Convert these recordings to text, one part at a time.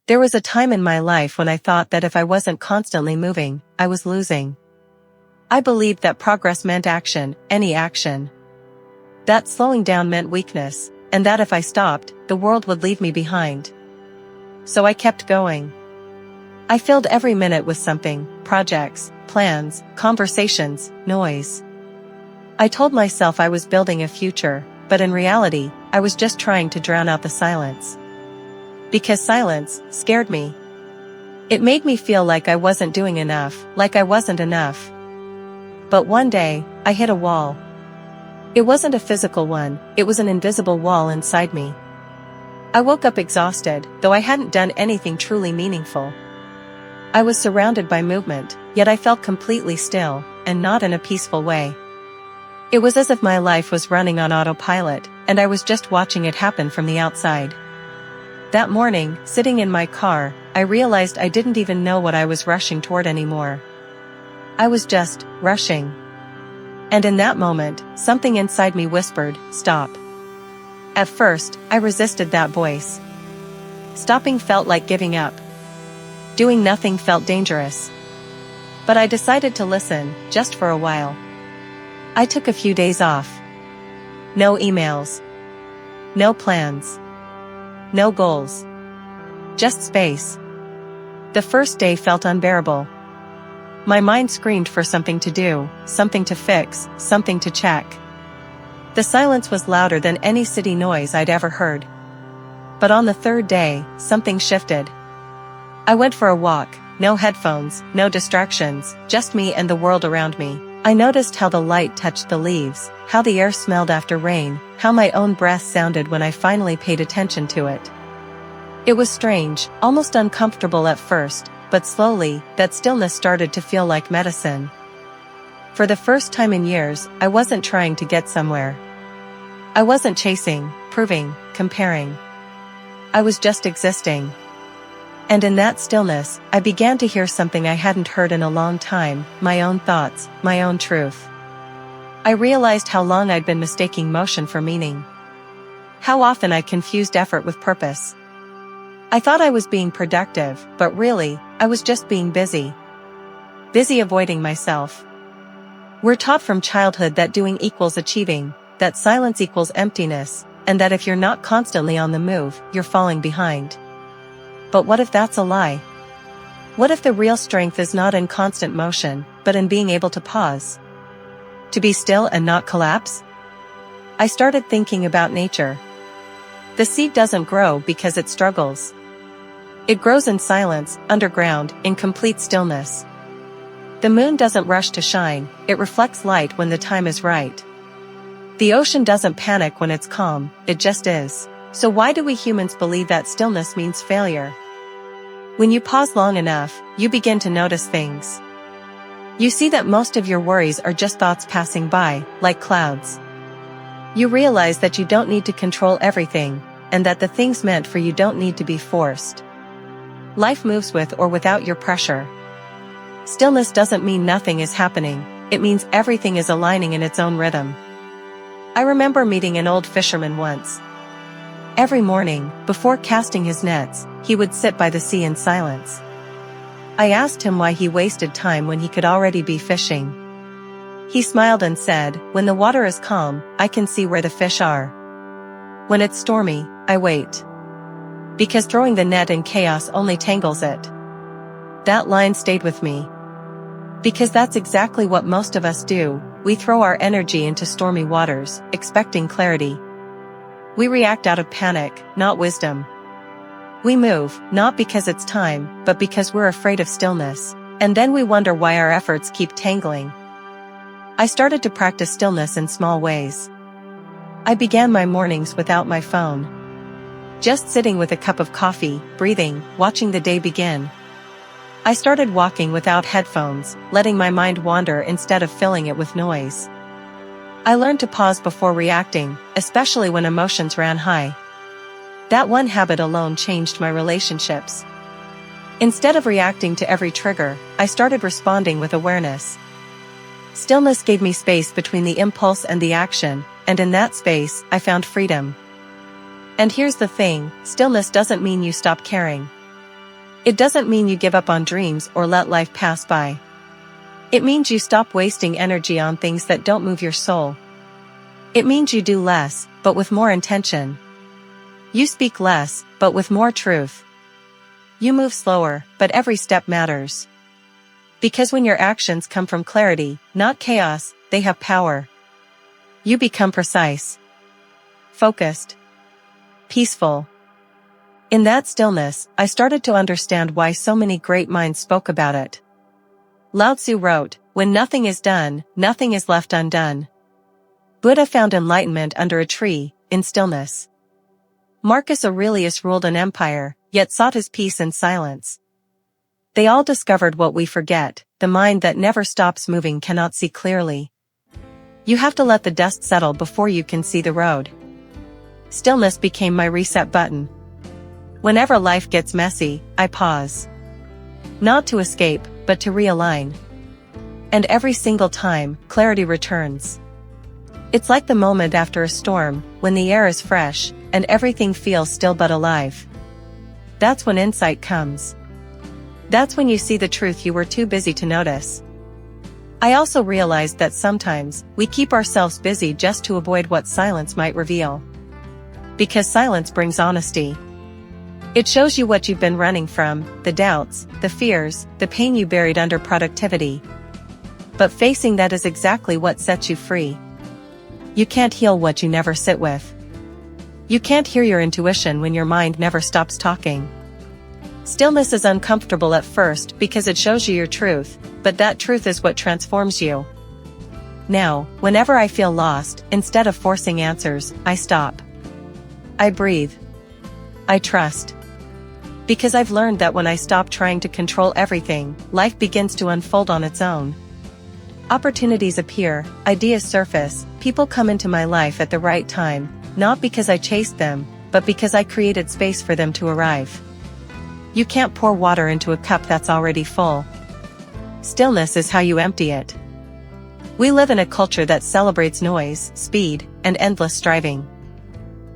There was a time in my life when I thought that if I wasn't constantly moving, I was losing. I believed that progress meant action, any action. That slowing down meant weakness, and that if I stopped, the world would leave me behind. So I kept going. I filled every minute with something: projects, plans, conversations, noise. I told myself I was building a future, but in reality, I was just trying to drown out the silence. Because silence scared me. It made me feel like I wasn't doing enough, like I wasn't enough. But one day, I hit a wall. It wasn't a physical one, it was an invisible wall inside me. I woke up exhausted, though I hadn't done anything truly meaningful. I was surrounded by movement, yet I felt completely still, and not in a peaceful way. It was as if my life was running on autopilot, and I was just watching it happen from the outside. That morning, sitting in my car, I realized I didn't even know what I was rushing toward anymore. I was just rushing. And in that moment, something inside me whispered, "Stop." At first, I resisted that voice. Stopping felt like giving up. Doing nothing felt dangerous. But I decided to listen, just for a while. I took a few days off. No emails. No plans. No goals. Just space. The first day felt unbearable. My mind screamed for something to do, something to fix, something to check. The silence was louder than any city noise I'd ever heard. But on the third day, something shifted. I went for a walk, no headphones, no distractions, just me and the world around me. I noticed how the light touched the leaves, how the air smelled after rain, how my own breath sounded when I finally paid attention to it. It was strange, almost uncomfortable at first, but slowly, that stillness started to feel like medicine. For the first time in years, I wasn't trying to get somewhere. I wasn't chasing, proving, comparing. I was just existing. And in that stillness, I began to hear something I hadn't heard in a long time: my own thoughts, my own truth. I realized how long I'd been mistaking motion for meaning. How often I confused effort with purpose. I thought I was being productive, but really, I was just being busy. Busy avoiding myself. We're taught from childhood that doing equals achieving, that silence equals emptiness, and that if you're not constantly on the move, you're falling behind. But what if that's a lie? What if the real strength is not in constant motion, but in being able to pause? To be still and not collapse? I started thinking about nature. The seed doesn't grow because it struggles. It grows in silence, underground, in complete stillness. The moon doesn't rush to shine, it reflects light when the time is right. The ocean doesn't panic when it's calm, it just is. So why do we humans believe that stillness means failure? When you pause long enough, you begin to notice things. You see that most of your worries are just thoughts passing by, like clouds. You realize that you don't need to control everything, and that the things meant for you don't need to be forced. Life moves with or without your pressure. Stillness doesn't mean nothing is happening, it means everything is aligning in its own rhythm. I remember meeting an old fisherman once. Every morning, before casting his nets, he would sit by the sea in silence. I asked him why he wasted time when he could already be fishing. He smiled and said, "When the water is calm, I can see where the fish are. When it's stormy, I wait. Because throwing the net in chaos only tangles it." That line stayed with me. Because that's exactly what most of us do, we throw our energy into stormy waters, expecting clarity. We react out of panic, not wisdom. We move, not because it's time, but because we're afraid of stillness, and then we wonder why our efforts keep tangling. I started to practice stillness in small ways. I began my mornings without my phone. Just sitting with a cup of coffee, breathing, watching the day begin. I started walking without headphones, letting my mind wander instead of filling it with noise. I learned to pause before reacting, especially when emotions ran high. That one habit alone changed my relationships. Instead of reacting to every trigger, I started responding with awareness. Stillness gave me space between the impulse and the action, and in that space, I found freedom. And here's the thing, stillness doesn't mean you stop caring. It doesn't mean you give up on dreams or let life pass by. It means you stop wasting energy on things that don't move your soul. It means you do less, but with more intention. You speak less, but with more truth. You move slower, but every step matters. Because when your actions come from clarity, not chaos, they have power. You become precise, focused, peaceful. In that stillness, I started to understand why so many great minds spoke about it. Lao Tzu wrote, "When nothing is done, nothing is left undone." Buddha found enlightenment under a tree, in stillness. Marcus Aurelius ruled an empire, yet sought his peace in silence. They all discovered what we forget: the mind that never stops moving cannot see clearly. You have to let the dust settle before you can see the road. Stillness became my reset button. Whenever life gets messy, I pause. Not to escape, but to realign. And every single time, clarity returns. It's like the moment after a storm, when the air is fresh, and everything feels still but alive. That's when insight comes. That's when you see the truth you were too busy to notice. I also realized that sometimes, we keep ourselves busy just to avoid what silence might reveal. Because silence brings honesty. It shows you what you've been running from, the doubts, the fears, the pain you buried under productivity. But facing that is exactly what sets you free. You can't heal what you never sit with. You can't hear your intuition when your mind never stops talking. Stillness is uncomfortable at first because it shows you your truth, but that truth is what transforms you. Now, whenever I feel lost, instead of forcing answers, I stop. I breathe. I trust. Because I've learned that when I stop trying to control everything, life begins to unfold on its own. Opportunities appear, ideas surface, people come into my life at the right time, not because I chased them, but because I created space for them to arrive. You can't pour water into a cup that's already full. Stillness is how you empty it. We live in a culture that celebrates noise, speed, and endless striving.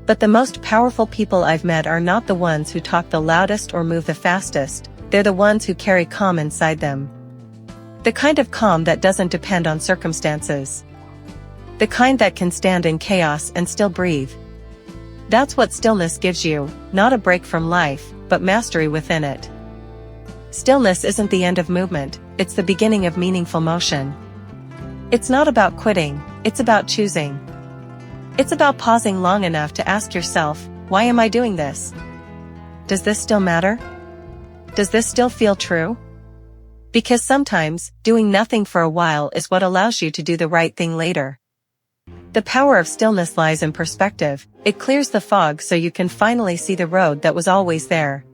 But the most powerful people I've met are not the ones who talk the loudest or move the fastest, they're the ones who carry calm inside them. The kind of calm that doesn't depend on circumstances. The kind that can stand in chaos and still breathe. That's what stillness gives you, not a break from life, but mastery within it. Stillness isn't the end of movement, it's the beginning of meaningful motion. It's not about quitting, it's about choosing. It's about pausing long enough to ask yourself, why am I doing this? Does this still matter? Does this still feel true? Because sometimes, doing nothing for a while is what allows you to do the right thing later. The power of stillness lies in perspective. It clears the fog so you can finally see the road that was always there.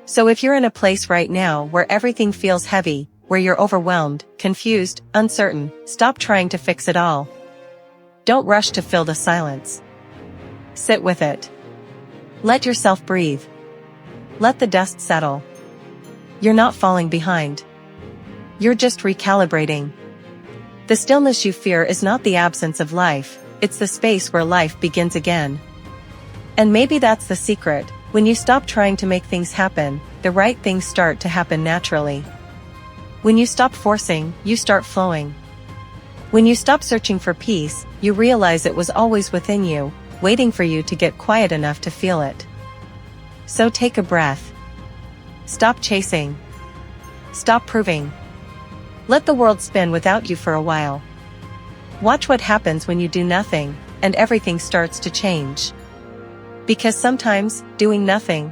So if you're in a place right now where everything feels heavy, where you're overwhelmed, confused, uncertain, stop trying to fix it all. Don't rush to fill the silence. Sit with it. Let yourself breathe. Let the dust settle. You're not falling behind. You're just recalibrating. The stillness you fear is not the absence of life, it's the space where life begins again. And maybe that's the secret: when you stop trying to make things happen, the right things start to happen naturally. When you stop forcing, you start flowing. When you stop searching for peace, you realize it was always within you, waiting for you to get quiet enough to feel it. So take a breath. Stop chasing. Stop proving. Let the world spin without you for a while. Watch what happens when you do nothing, and everything starts to change. Because sometimes, doing nothing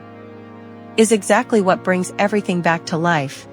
is exactly what brings everything back to life.